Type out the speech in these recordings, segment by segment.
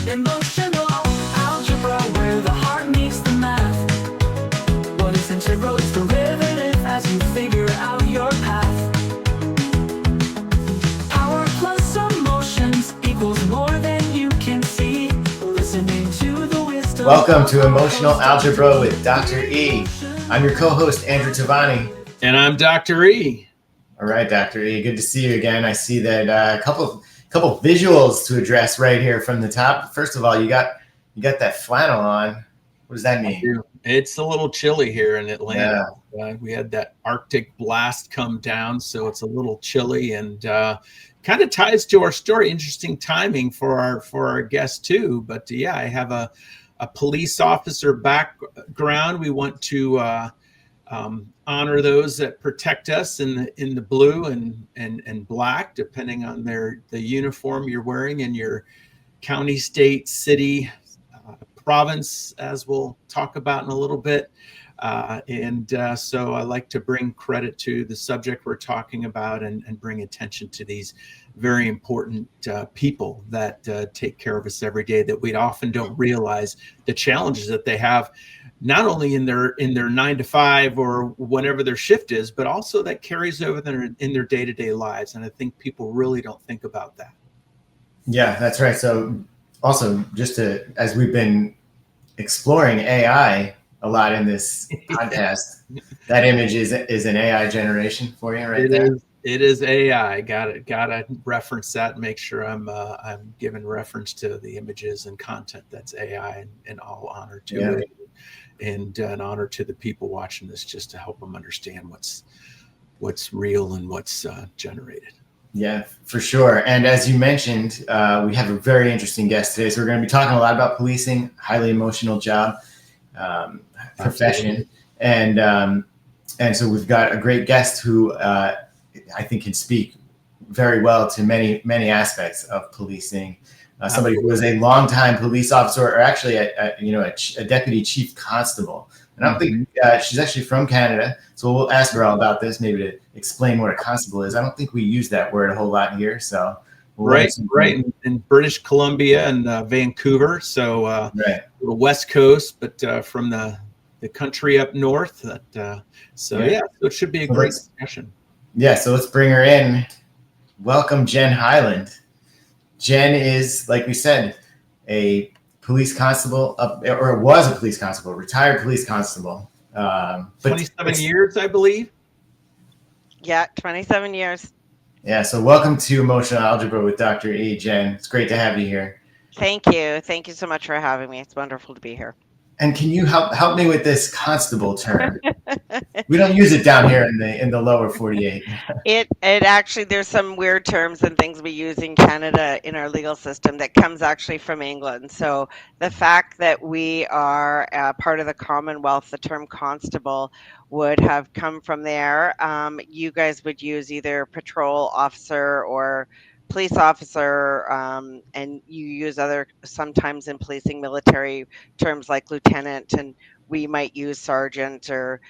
Emotional algebra, where the heart meets the math. What is integral is derivative as you figure out your path. Power plus emotions equals more than you can see. Listening to the wisdom. Welcome to Emotional Algebra with Dr. E. I'm your co-host, Andrew Tavani. And I'm Dr. E. All right, Dr. E, good to see you again. I see that a couple visuals to address right here from the top. First of all, you got that flannel on. What does that mean? It's a little chilly here in Atlanta. Yeah. We had that Arctic blast come down, so it's a little chilly, and kind of ties to our story. Interesting timing for our guest too. But yeah, I have a police officer background. We want to honor those that protect us in the blue and black, depending on the uniform you're wearing in your county, state, city, province, as we'll talk about in a little bit. So I like to bring credit to the subject we're talking about and bring attention to these very important people that take care of us every day, that we often don't realize the challenges that they have, not only in their 9 to 5 or whenever their shift is, but also that carries over in their day-to-day lives. And I think people really don't think about that. Yeah, that's right. So also, as we've been exploring AI a lot in this podcast, that image is an AI generation for you right there. It is AI. Gotta reference that and make sure I'm giving reference to the images and content that's AI, and all honor to it, and an honor to the people watching this, just to help them understand what's real and what's generated. Yeah, for sure. And as you mentioned, we have a very interesting guest today. So we're going to be talking a lot about policing, highly emotional job, profession. And so we've got a great guest who I think can speak very well to many, many aspects of policing. Somebody who was a longtime police officer, or actually a deputy chief constable. And I don't think she's actually from Canada. So we'll ask her all about this, maybe to explain what a constable is. I don't think we use that word a whole lot here. So right in British Columbia and Vancouver. So the West Coast, but from the country up north. So it should be a great discussion. Yeah, so let's bring her in. Welcome, Jen Highland. Jen is, like we said, a police constable, or was a police constable, retired police constable. 27 years, I believe. Yeah, 27 years. Yeah, so welcome to Emotional Algebra with Dr. E, Jen. It's great to have you here. Thank you. Thank you so much for having me. It's wonderful to be here. And can you help me with this constable term? We don't use it down here in the lower 48. It actually, there's some weird terms and things we use in Canada in our legal system that comes actually from England. So the fact that we are part of the Commonwealth, the term constable would have come from there. You guys would use either patrol officer or police officer, and you use sometimes in policing, military terms like lieutenant, and we might use sergeant or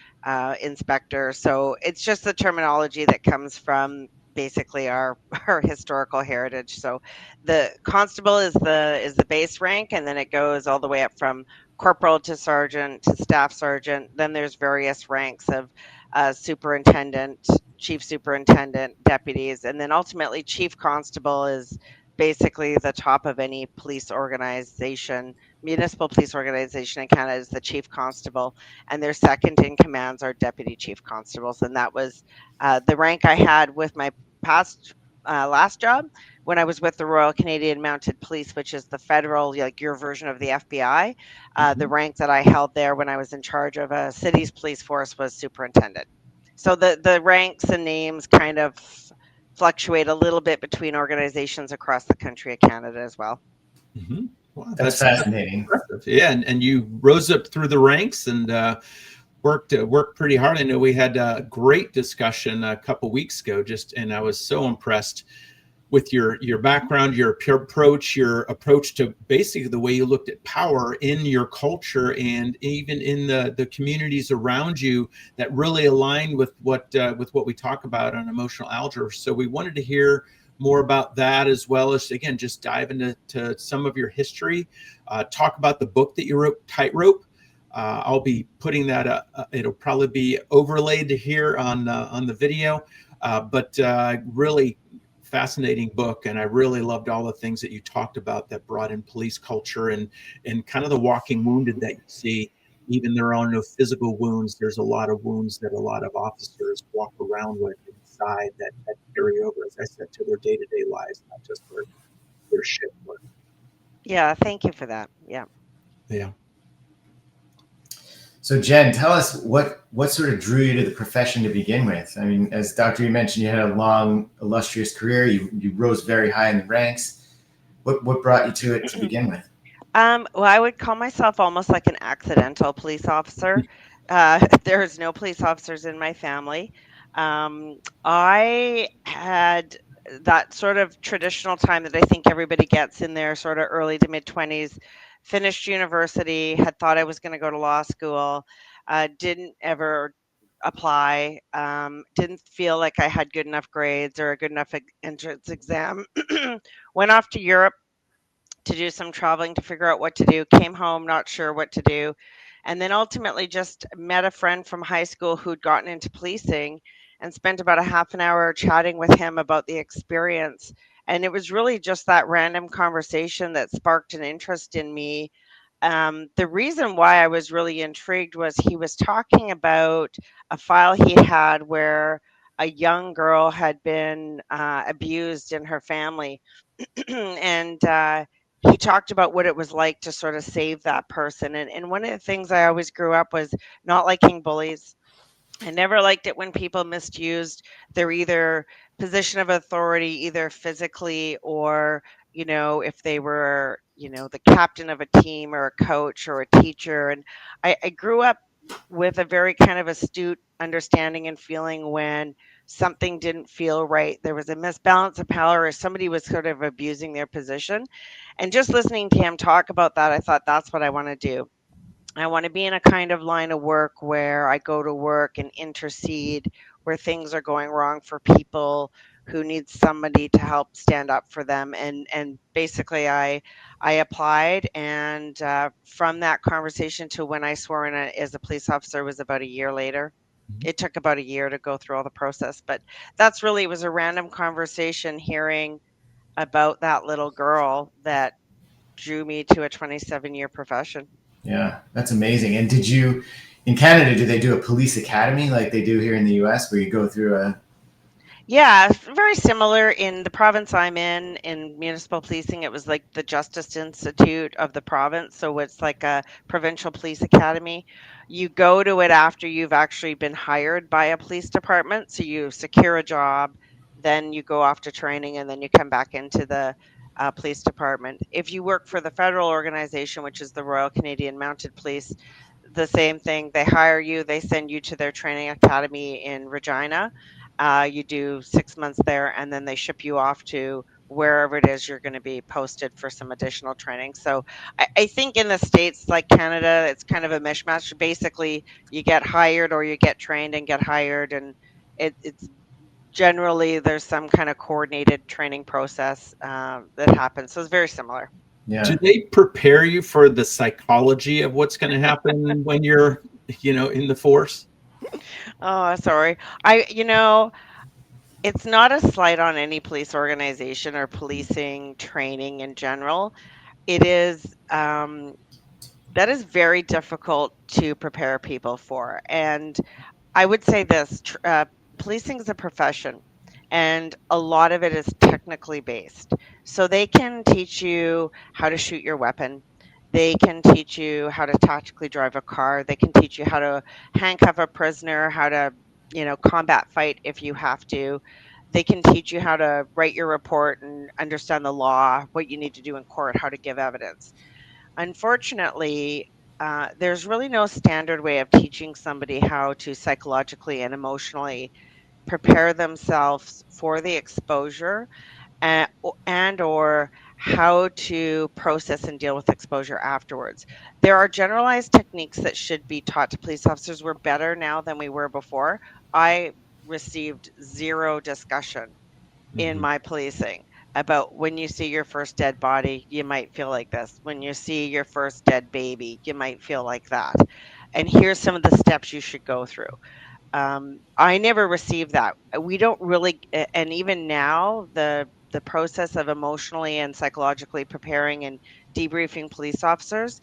inspector. So it's just the terminology that comes from basically our historical heritage. So the constable is the base rank, and then it goes all the way up from corporal to sergeant to staff sergeant. Then there's various ranks of superintendent, chief superintendent, deputies, and then ultimately chief constable is basically the top of any police organization. Municipal police organization in Canada is the chief constable, and their second in commands are deputy chief constables. And that was the rank I had with my last job when I was with the Royal Canadian Mounted Police, which is the federal, like your version of the FBI. The rank that I held there when I was in charge of a city's police force was superintendent. So the ranks and names kind of fluctuate a little bit between organizations across the country of Canada as well. Mm-hmm. Wow, that's fascinating. Yeah, and you rose up through the ranks and worked pretty hard. I know we had a great discussion a couple weeks ago, and I was so impressed with your background, your approach to basically the way you looked at power in your culture and even in the communities around you, that really aligned with what we talk about on emotional algebra. So we wanted to hear more about that, as well as, again, just dive into some of your history, talk about the book that you wrote, Tightrope. I'll be putting that it'll probably be overlaid here on the video, but really fascinating book. And I really loved all the things that you talked about that brought in police culture and kind of the walking wounded that you see. Even there are no physical wounds, there's a lot of wounds that a lot of officers walk around with inside that carry over, as I said, to their day-to-day lives, not just their shift work. Yeah, thank you for that. Yeah. Yeah. So Jen, tell us what sort of drew you to the profession to begin with? I mean, as Dr. you mentioned, you had a long, illustrious career. You rose very high in the ranks. What brought you to it to begin with? Well, I would call myself almost like an accidental police officer. There's no police officers in my family. I had that sort of traditional time that I think everybody gets in their sort of early to mid 20s, finished university, had thought I was going to go to law school, didn't ever apply, didn't feel like I had good enough grades or a good enough entrance exam, went off to Europe to do some traveling to figure out what to do, came home not sure what to do, and then ultimately just met a friend from high school who'd gotten into policing and spent about a half an hour chatting with him about the experience. And it was really just that random conversation that sparked an interest in me. The reason why I was really intrigued was he was talking about a file he had where a young girl had been abused in her family. And he talked about what it was like to sort of save that person. And one of the things I always grew up was not liking bullies. I never liked it when people misused their either position of authority, either physically or, if they were, the captain of a team or a coach or a teacher. And I grew up with a very kind of astute understanding and feeling when something didn't feel right. There was a misbalance of power or somebody was sort of abusing their position. And just listening to him talk about that, I thought that's what I want to do. I want to be in a kind of line of work where I go to work and intercede where things are going wrong for people who need somebody to help stand up for them. And basically, I applied, and from that conversation to when I swore in as a police officer was about a year later. It took about a year to go through all the process, but that's really, it was a random conversation hearing about that little girl that drew me to a 27-year profession. Yeah, that's amazing. And in Canada, do they do a police academy like they do here in the US where you go through a... Yeah, very similar in the province I'm in municipal policing. It was like the Justice Institute of the province. So it's like a provincial police academy. You go to it after you've actually been hired by a police department. So you secure a job, then you go off to training, and then you come back into the police department. If you work for the federal organization, which is the Royal Canadian Mounted Police, the same thing. They hire you, they send you to their training academy in Regina. You do 6 months there, and then they ship you off to wherever it is you're going to be posted for some additional training. So I think in the States, like Canada, it's kind of a mishmash. Basically, you get hired or you get trained and get hired, and it's generally there's some kind of coordinated training process that happens. So it's very similar. Yeah. Do they prepare you for the psychology of what's going to happen when you're, in the force? Oh, sorry. It's not a slight on any police organization or policing training in general. It is that is very difficult to prepare people for. And I would say this, policing is a profession, and a lot of it is technically based. So they can teach you how to shoot your weapon. They can teach you how to tactically drive a car. They can teach you how to handcuff a prisoner, how to, combat fight if you have to. They can teach you how to write your report and understand the law, what you need to do in court, how to give evidence. Unfortunately, there's really no standard way of teaching somebody how to psychologically and emotionally prepare themselves for the exposure and or how to process and deal with exposure afterwards. There are generalized techniques that should be taught to police officers. We're better now than we were before. I received zero discussion in my policing about when you see your first dead body, you might feel like this. When you see your first dead baby, you might feel like that. And here's some of the steps you should go through. I never received that. We don't really, and even now, the process of emotionally and psychologically preparing and debriefing police officers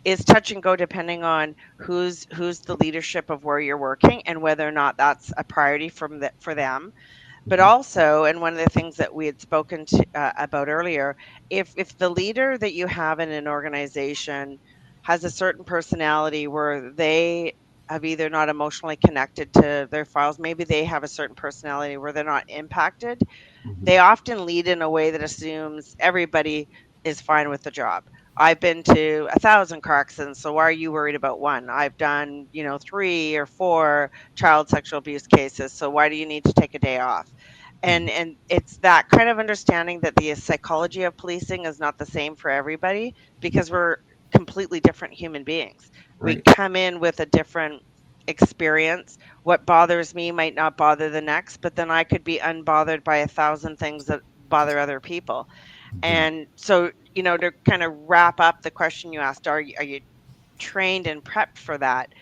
is touch and go depending on who's the leadership of where you're working and whether or not that's a priority for them. But also, and one of the things that we had spoken about earlier, if the leader that you have in an organization has a certain personality where they have either not emotionally connected to their files, maybe they have a certain personality where they're not impacted, Mhm. they often lead in a way that assumes everybody is fine with the job. I've been to 1,000 car accidents, so why are you worried about one? I've done, 3 or 4 child sexual abuse cases, so why do you need to take a day off? And it's that kind of understanding that the psychology of policing is not the same for everybody because we're completely different human beings. We Right. come in with a different experience. What bothers me might not bother the next, but then I could be unbothered by 1,000 things that bother other people. Mhm. And so, to kind of wrap up the question you asked, are you trained and prepped for that?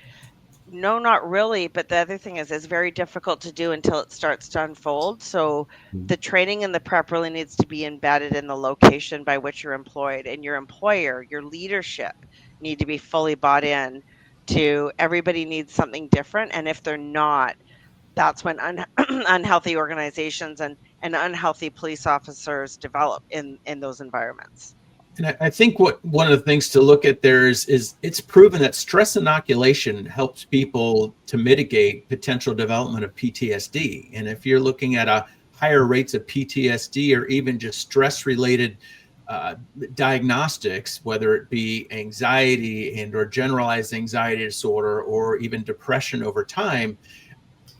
No, not really. But the other thing is, it's very difficult to do until it starts to unfold. So Mhm. the training and the prep really needs to be embedded in the location by which you're employed, and your employer, your leadership need to be fully bought in to everybody needs something different. And if they're not, that's when unhealthy organizations and unhealthy police officers develop in those environments. And I think what one of the things to look at there is it's proven that stress inoculation helps people to mitigate potential development of PTSD. And if you're looking at a higher rates of PTSD or even just stress related uh, diagnostics, whether it be anxiety and or generalized anxiety disorder or even depression over time,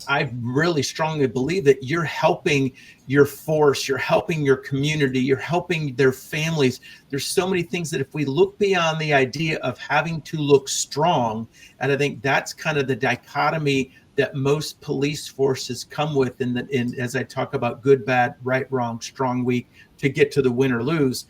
I really strongly believe that you're helping your force, you're helping your community, you're helping their families. There's so many things that if we look beyond the idea of having to look strong, and I think that's kind of the dichotomy that most police forces come with in as I talk about good, bad, right, wrong, strong, weak, to get to the win or lose,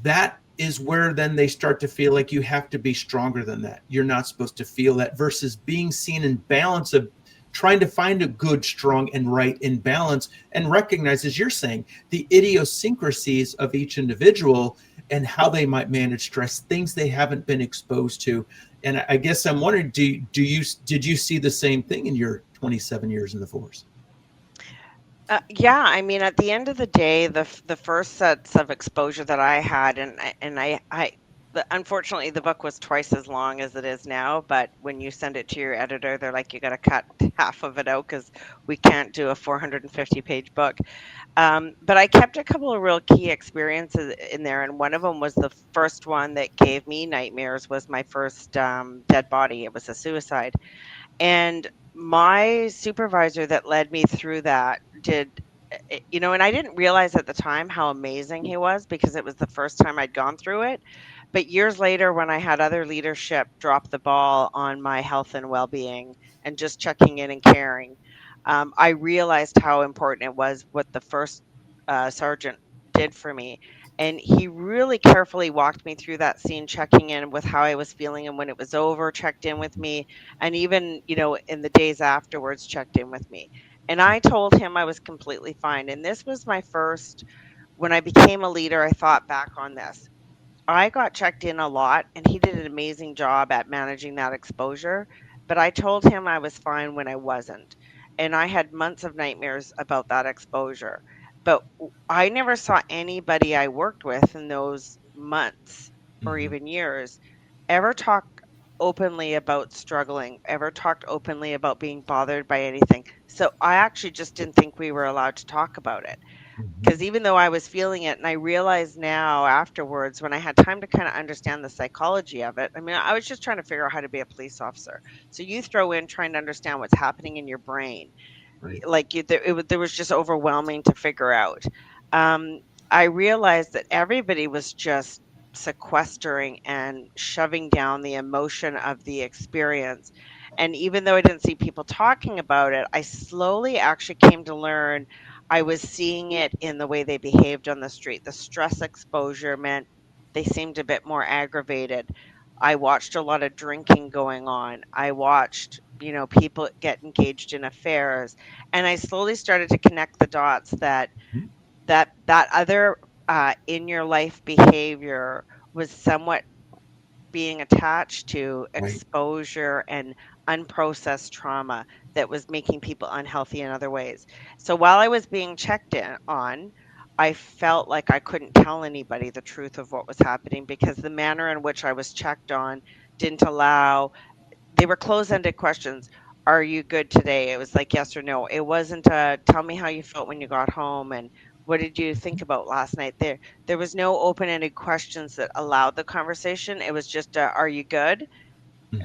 that is where then they start to feel like you have to be stronger than that. You're not supposed to feel that versus being seen in balance of trying to find a good, strong, and right in balance and recognize, as you're saying, the idiosyncrasies of each individual and how they might manage stress, things they haven't been exposed to. And I guess I'm wondering, did you see the same thing in your 27 years in the force? Yeah, I mean, at the end of the day, the first sets of exposure that I had, unfortunately, the book was twice as long as it is now. But when you send it to your editor, they're like, you got to cut half of it out because we can't do a 450-page book. But I kept a couple of real key experiences in there, and one of them was the first one that gave me nightmares. Was my first dead body. It was a suicide. And my supervisor that led me through that and I didn't realize at the time how amazing he was because it was the first time I'd gone through it. But years later, when I had other leadership drop the ball on my health and well being and just checking in and caring, I realized how important it was what the first sergeant did for me. And he really carefully walked me through that scene, checking in with how I was feeling. And when it was over, checked in with me, and even in the days afterwards checked in with me, and I told him I was completely fine. And this was my first, when I became a leader, I thought back on this. I got checked in a lot, and he did an amazing job at managing that exposure. But I told him I was fine when I wasn't. And I had months of nightmares about that exposure. But I never saw anybody I worked with in those months or Mhm. even years ever talk openly about struggling, ever talked openly about being bothered by anything. So I actually just didn't think we were allowed to talk about it. Mhm. Because even though I was feeling it, and I realized now afterwards when I had time to kind of understand the psychology of it, I mean, I was just trying to figure out how to be a police officer. So you throw in trying to understand what's happening in your brain, Right. like there was just overwhelming to figure out. Um, I realized that everybody was just sequestering and shoving down the emotion of the experience. And even though I didn't see people talking about it, I slowly actually came to learn I was seeing it in the way they behaved on the street. The stress exposure meant they seemed a bit more aggravated. I watched a lot of drinking going on. I watched, people get engaged in affairs, and I slowly started to connect the dots that Mhm. that other in your life behavior was somewhat being attached to Right. exposure and unprocessed trauma that was making people unhealthy in other ways. So while I was being checked in on, I felt like I couldn't tell anybody the truth of what was happening because the manner in which I was checked on didn't allow, they were closed-ended questions. Are you good today? It was like yes or no. It wasn't a tell me how you felt when you got home and what did you think about last night? There was no open-ended questions that allowed the conversation. It was just are you good?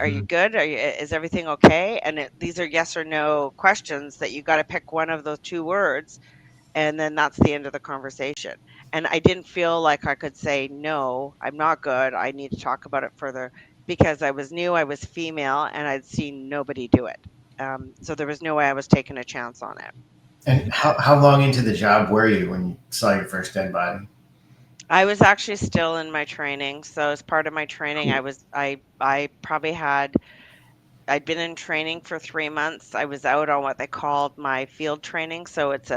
Are you Mhm. good? Is everything okay? And these are yes or no questions that you got to pick one of those two words, and then that's the end of the conversation. And I didn't feel like I could say, no, I'm not good. I need to talk about it further because I was new, I was female, and I'd seen nobody do it. So there was no way I was taking a chance on it. And how long into the job were you when you saw your first dead body? I was actually still in my training. So as part of my training, Cool. I probably had I'd been in training for 3 months. I was out on what they called my field training, so it's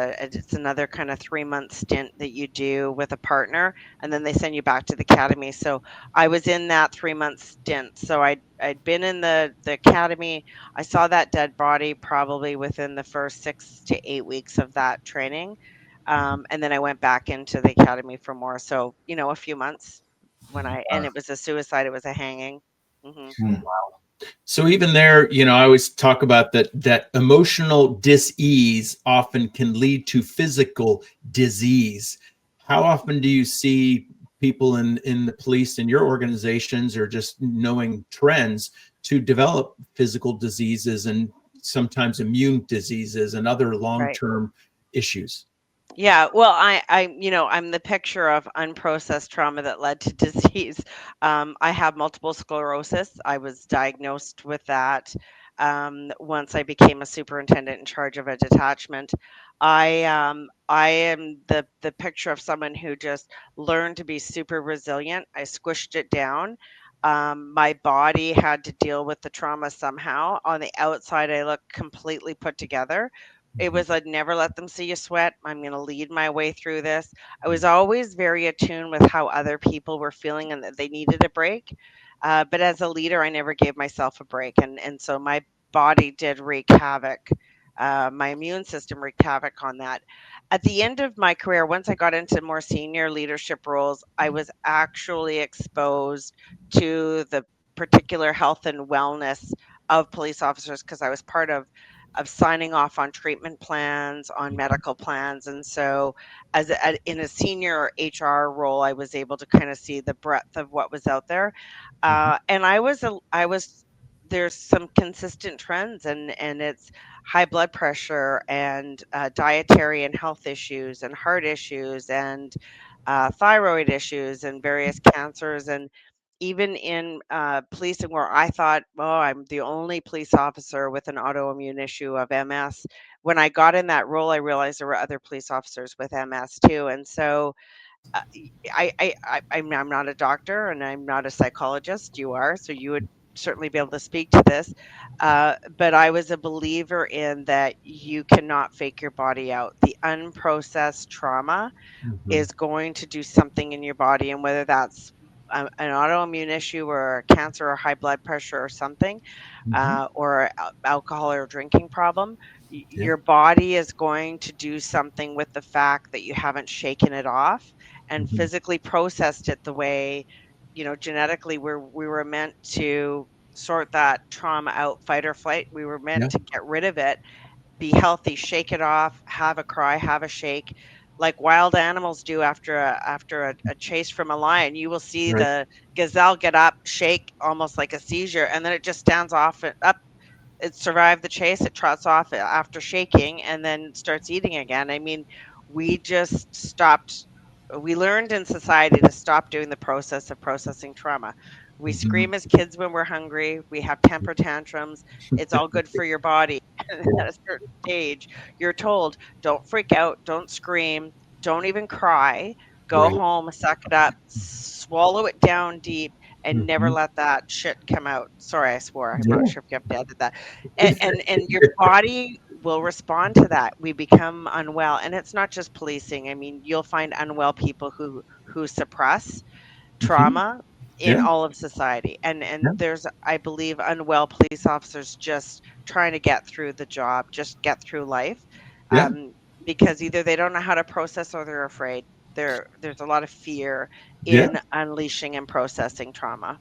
another kinda 3-month stint that you do with a partner, and then they send you back to the academy, so I was in that 3-month stint. So I'd been in the academy. I saw that dead body probably within the first 6 to 8 weeks of that training, and then I went back into the academy for more, so, a few months when and it was a suicide, it was a hanging. Mhm. Hmm. So even there, I always talk about that emotional dis-ease often can lead to physical disease. How often do you see people in the police in your organizations or just knowing trends to develop physical diseases and sometimes immune diseases and other Right. long-term issues? Yeah, well, I'm the picture of unprocessed trauma that led to disease. I have multiple sclerosis. I was diagnosed with that once I became a superintendent in charge of a detachment. I am the picture of someone who just learned to be super resilient. I squished it down. My body had to deal with the trauma somehow. On the outside, I look completely put together. It Mhm. was I'd never let them see you sweat. I'm gonna lead my way through this. I was always very attuned with how other people were feeling and that they needed a break. But as a leader, I never gave myself a break, and so my body did wreak havoc. My immune system wreaked havoc on that. At the end of my career, once I got into more senior leadership roles, I was actually exposed to the particular health and wellness of police officers because I was part of signing off on treatment plans, on medical plans, and so in a senior HR role, I was able to kind of see the breadth of what was out there, Mhm. and I was there's some consistent trends, and it's high blood pressure and dietary and health issues and heart issues and thyroid issues and various cancers and even in policing where I thought, oh, I'm the only police officer with an autoimmune issue of MS. When I got in that role, I realized there were other police officers with MS too. And so I'm not a doctor and I'm not a psychologist. You are, so you would certainly be able to speak to this. But I was a believer in that you cannot fake your body out. The unprocessed trauma Mhm. is going to do something in your body, and whether that's an autoimmune issue or a cancer or high blood pressure or something, Mhm. or alcohol or drinking problem, Yeah. your body is going to do something with the fact that you haven't shaken it off and Mhm. physically processed it the way, genetically we were meant to sort that trauma out, fight or flight. We were meant Yeah. to get rid of it, be healthy, shake it off, have a cry, have a shake, like wild animals do after a chase from a lion. You will see Right. the gazelle get up, shake almost like a seizure, and then it just stands off and up. It survived the chase. It trots off after shaking and then starts eating again. I mean, we just stopped. we learned in society to stop doing the process of processing trauma. We Mhm. scream as kids when we're hungry. We have temper tantrums. It's all good for your body. And at a certain stage, you're told, don't freak out, don't scream, don't even cry. Go Right. home, suck it up, swallow it down deep, and never Mhm. let that shit come out. Sorry, I swore. I'm not Yeah. sure if you have to edit that. And your body will respond to that. We become unwell, and it's not just policing. I mean, you'll find unwell people who suppress Mhm. trauma in Yeah. all of society. Yeah. And there's, I believe, unwell police officers just trying to get through the job, just get through life, Yeah. because either they don't know how to process or they're afraid. There's a lot of fear Yeah. in unleashing and processing trauma.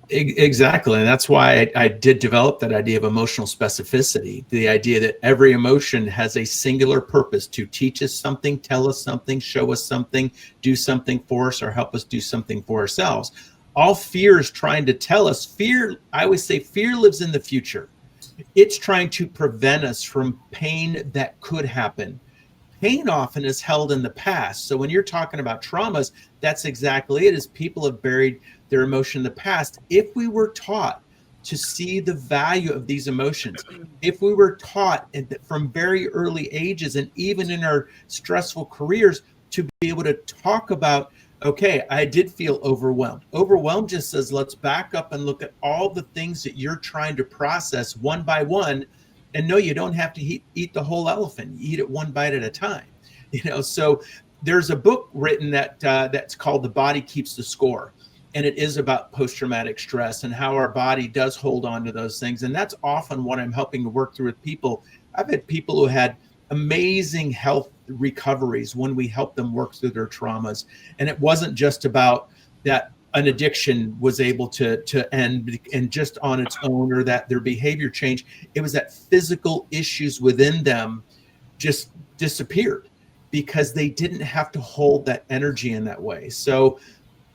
Exactly. And that's why I did develop that idea of emotional specificity, the idea that every emotion has a singular purpose to teach us something, tell us something, show us something, do something for us, or help us do something for ourselves. All fear is trying to tell us. Fear, I always say, fear lives in the future. It's trying to prevent us from pain that could happen. Pain often is held in the past. So when you're talking about traumas, that's exactly it, is people have buried their emotion in the past. If we were taught to see the value of these emotions, if we were taught from very early ages and even in our stressful careers to be able to talk about, okay, I did feel overwhelmed. Overwhelmed just says, let's back up and look at all the things that you're trying to process one by one. And no, you don't have to eat the whole elephant. You eat it one bite at a time. So there's a book written that's called The Body Keeps the Score. And it is about post-traumatic stress and how our body does hold on to those things. And that's often what I'm helping to work through with people. I've had people who had amazing health recoveries when we help them work through their traumas. And it wasn't just about that an addiction was able to end and just on its own, or that their behavior changed. It was that physical issues within them just disappeared because they didn't have to hold that energy in that way. So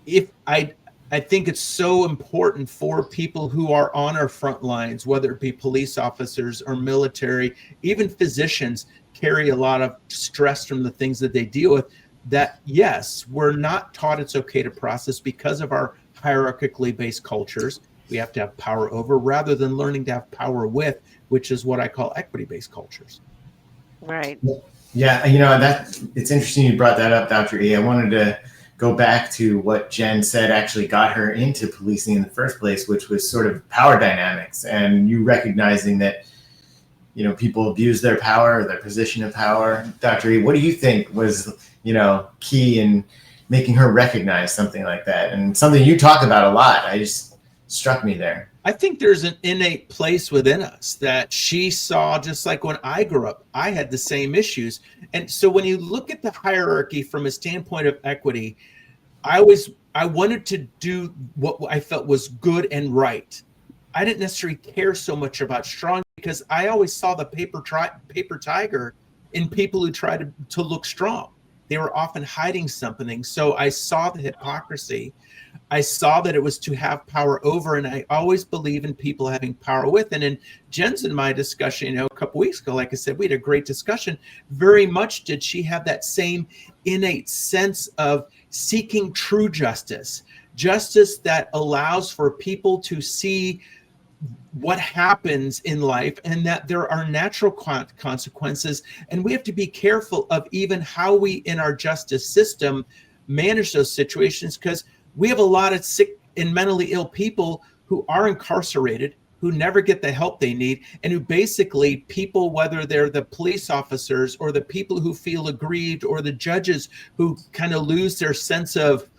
if I think it's so important for people who are on our front lines, whether it be police officers or military, even physicians carry a lot of stress from the things that they deal with, that yes, we're not taught it's okay to process because of our hierarchically based cultures. We have to have power over rather than learning to have power with, which is what I call equity-based cultures. Right. Yeah, that it's interesting you brought that up, Dr. E. I wanted to go back to what Jen said actually got her into policing in the first place, which was sort of power dynamics, and you recognizing that people abuse their power, their position of power. Dr. E, what do you think was key in making her recognize something like that, and something you talk about a lot? I just struck me there. I think there's an innate place within us that she saw, just like when I grew up, I had the same issues. And so when you look at the hierarchy from a standpoint of equity, I wanted to do what I felt was good and right. I didn't necessarily care so much about strong because I always saw the paper tiger in people who tried to look strong. They were often hiding something. So I saw the hypocrisy. I saw that it was to have power over, and I always believe in people having power with. And in Jen's and my discussion, a couple weeks ago, like I said, we had a great discussion. Very much did she have that same innate sense of seeking true justice that allows for people to see what happens in life and that there are natural consequences. And we have to be careful of even how we in our justice system manage those situations, because we have a lot of sick and mentally ill people who are incarcerated, who never get the help they need, and who basically people, whether they're the police officers or the people who feel aggrieved or the judges who kind of lose their sense of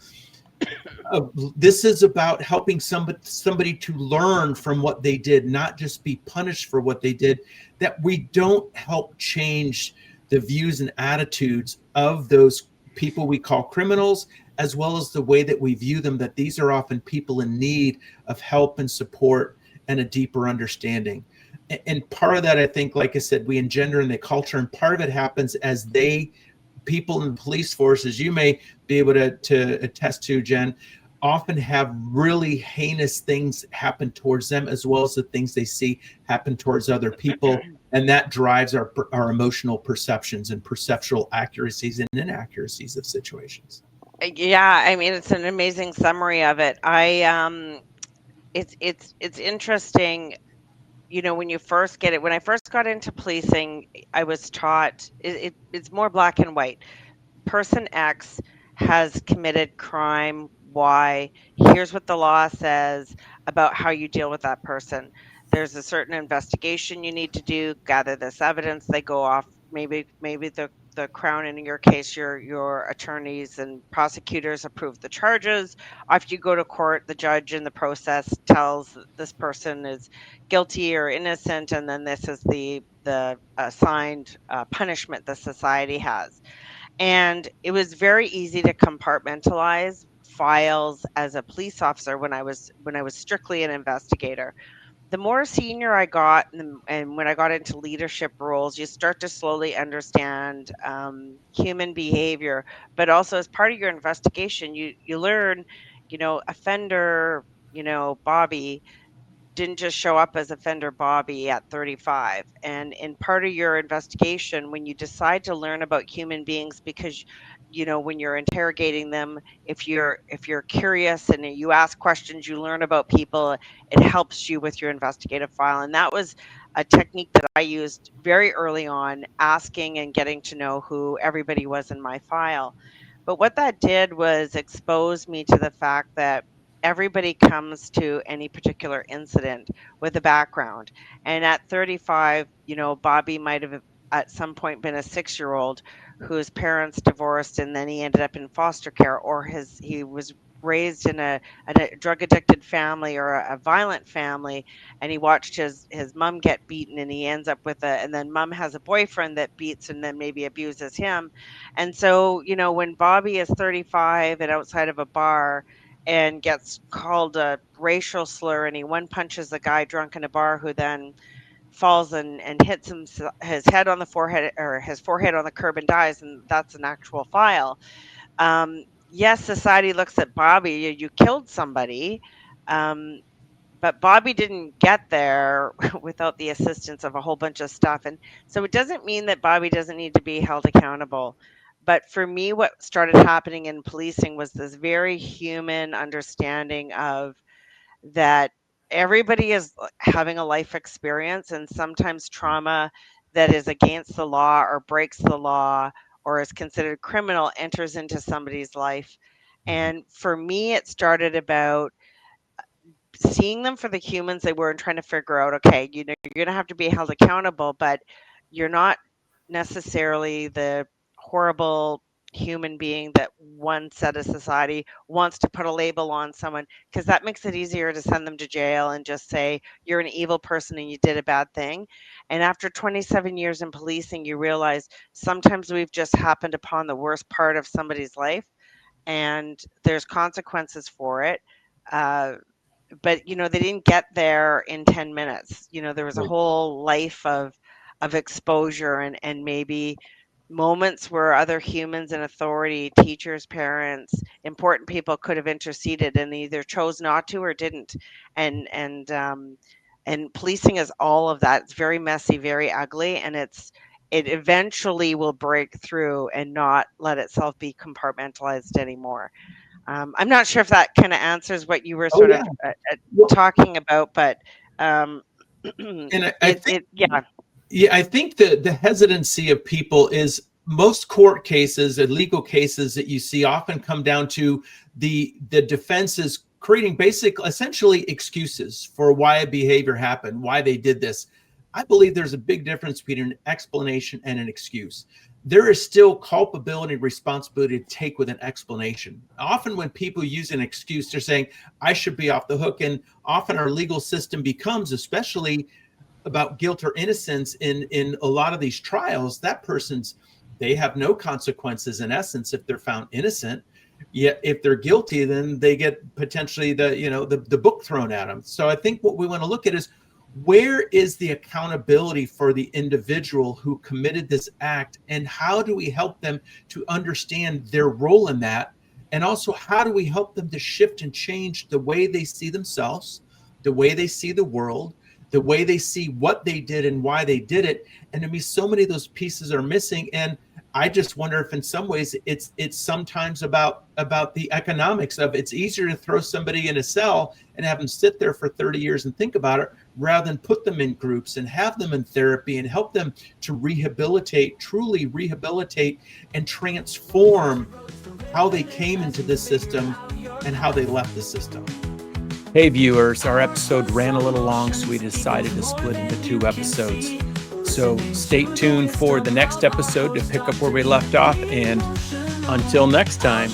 this is about helping somebody to learn from what they did, not just be punished for what they did, that we don't help change the views and attitudes of those people we call criminals, as well as the way that we view them, that these are often people in need of help and support and a deeper understanding. And part of that, I think, like I said, we engender in the culture, and part of it happens as people in the police forces, you may be able to attest to, Jen, often have really heinous things happen towards them, as well as the things they see happen towards other people. And that drives our emotional perceptions and perceptual accuracies and inaccuracies of situations. Yeah, I mean, it's an amazing summary of it. It's interesting, when you first get it. When I first got into policing, I was taught it's more black and white. Person X has committed crime Y. Here's what the law says about how you deal with that person. There's a certain investigation you need to do, gather this evidence. They go off. Maybe the crown, and in your case, your attorneys and prosecutors approve the charges. After you go to court, the judge in the process tells this person is guilty or innocent, and then this is the assigned punishment the society has. And it was very easy to compartmentalize files as a police officer when I was strictly an investigator. The more senior I got, and when I got into leadership roles, you start to slowly understand human behavior. But also, as part of your investigation, you learn, offender, Bobby didn't just show up as offender Bobby at 35. And in part of your investigation, when you decide to learn about human beings, because when you're interrogating them, if you're curious and you ask questions, you learn about people, it helps you with your investigative file. And that was a technique that I used very early on, asking and getting to know who everybody was in my file. But what that did was expose me to the fact that everybody comes to any particular incident with a background. And at 35, Bobby might have at some point been a 6-year-old whose parents divorced, and then he ended up in foster care, or he was raised in a drug addicted family or a violent family, and he watched his mom get beaten, and he ends up with and then mom has a boyfriend that beats and then maybe abuses him. And so, when Bobby is 35 and outside of a bar and gets called a racial slur, and he one punches a guy drunk in a bar who then falls and hits his head on the forehead, or his forehead on the curb, and dies, and that's an actual file. Yes, society looks at Bobby, you killed somebody. um, but Bobby didn't get there without the assistance of a whole bunch of stuff. And so it doesn't mean that Bobby doesn't need to be held accountable. But for me, what started happening in policing was this very human understanding of that everybody is having a life experience, and sometimes trauma that is against the law or breaks the law or is considered criminal enters into somebody's life. And for me, it started about seeing them for the humans they were and trying to figure out, okay, you're going to have to be held accountable, but you're not necessarily the horrible human being that one set of society wants to put a label on someone, because that makes it easier to send them to jail and just say you're an evil person and you did a bad thing. And after 27 years in policing, you realize sometimes we've just happened upon the worst part of somebody's life, and there's consequences for it. uh, but they didn't get there in 10 minutes. There was a Right. whole life of exposure, and maybe moments where other humans in authority, teachers, parents, important people, could have interceded and either chose not to or didn't. And policing is all of that. It's very messy, very ugly, and it eventually will break through and not let itself be compartmentalized anymore. I'm not sure if that kind of answers what you were Oh sort yeah. of Well, talking about, but um, and I think, yeah. yeah, I think the hesitancy of people is most court cases and legal cases that you see often come down to the defense is creating basic, essentially excuses for why a behavior happened, why they did this. I believe there's a big difference between an explanation and an excuse. There is still culpability and responsibility to take with an explanation. Often when people use an excuse, they're saying, I should be off the hook. And often our legal system becomes, especially about guilt or innocence in a lot of these trials, that person's, they have no consequences in essence if they're found innocent. Yet if they're guilty, then they get potentially the book thrown at them. So I think what we want to look at is, where is the accountability for the individual who committed this act, and how do we help them to understand their role in that? And also, how do we help them to shift and change the way they see themselves, the way they see the world, the way they see what they did and why they did it? And to me, so many of those pieces are missing. And I just wonder if in some ways it's sometimes about the economics of it's easier to throw somebody in a cell and have them sit there for 30 years and think about it rather than put them in groups and have them in therapy and help them to truly rehabilitate and transform how they came into this system and how they left the system. Hey viewers, our episode ran a little long, so we decided to split into 2 episodes. So stay tuned for the next episode to pick up where we left off, and until next time,